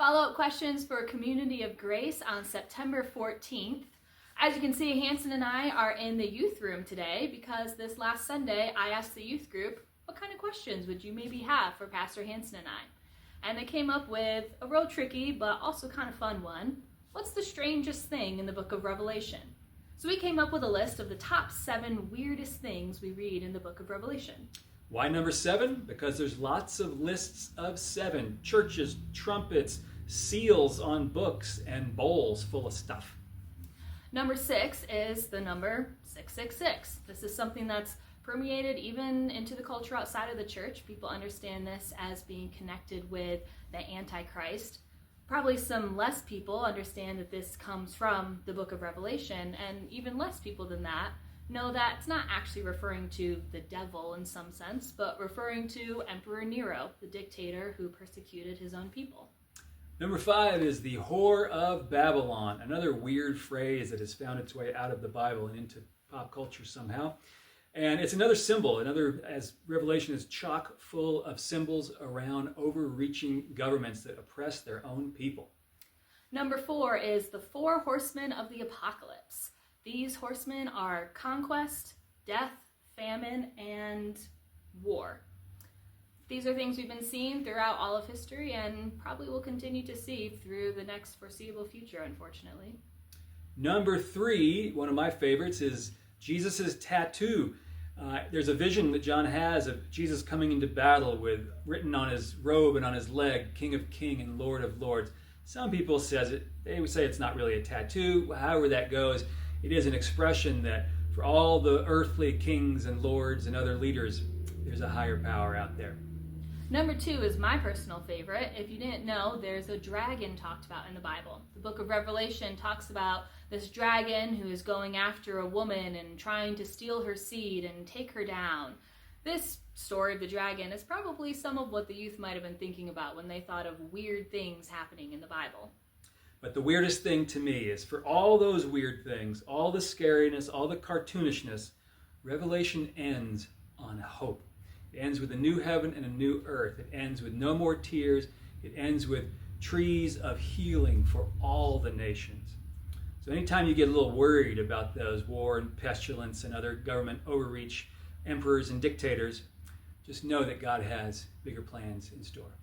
Follow-up questions for Community of Grace on September 14th. As you can see, Hanson and I are in the youth room today because this last Sunday I asked the youth group, what kind of questions would you maybe have for Pastor Hanson and I? And they came up with a real tricky but also kind of fun one. What's the strangest thing in the book of Revelation? So we came up with a list of the top 7 weirdest things we read in the book of Revelation. Why number 7? Because there's lots of lists of 7. Churches, trumpets, seals on books, and bowls full of stuff. Number 6 is the number 666. This is something that's permeated even into the culture outside of the church. People understand this as being connected with the Antichrist. Probably some less people understand that this comes from the book of Revelation, and even less people than that know that it's not actually referring to the devil in some sense, but referring to Emperor Nero, the dictator who persecuted his own people. Number 5 is the Whore of Babylon, another weird phrase that has found its way out of the Bible and into pop culture somehow. And it's another symbol, as Revelation is chock full of symbols around overreaching governments that oppress their own people. Number 4 is the 4 horsemen of the apocalypse. These horsemen are conquest, death, famine, and war. These are things we've been seeing throughout all of history and probably will continue to see through the next foreseeable future, unfortunately. Number 3, one of my favorites, is Jesus' tattoo. There's a vision that John has of Jesus coming into battle with, written on his robe and on his leg, King of Kings and Lord of Lords. Some people they would say it's not really a tattoo. However that goes, it is an expression that for all the earthly kings and lords and other leaders, there's a higher power out there. Number 2 is my personal favorite. If you didn't know, there's a dragon talked about in the Bible. The book of Revelation talks about this dragon who is going after a woman and trying to steal her seed and take her down. This story of the dragon is probably some of what the youth might have been thinking about when they thought of weird things happening in the Bible. But the weirdest thing to me is for all those weird things, all the scariness, all the cartoonishness, Revelation ends on hope. It ends with a new heaven and a new earth. It ends with no more tears. It ends with trees of healing for all the nations. So anytime you get a little worried about those war and pestilence and other government overreach, emperors and dictators, just know that God has bigger plans in store.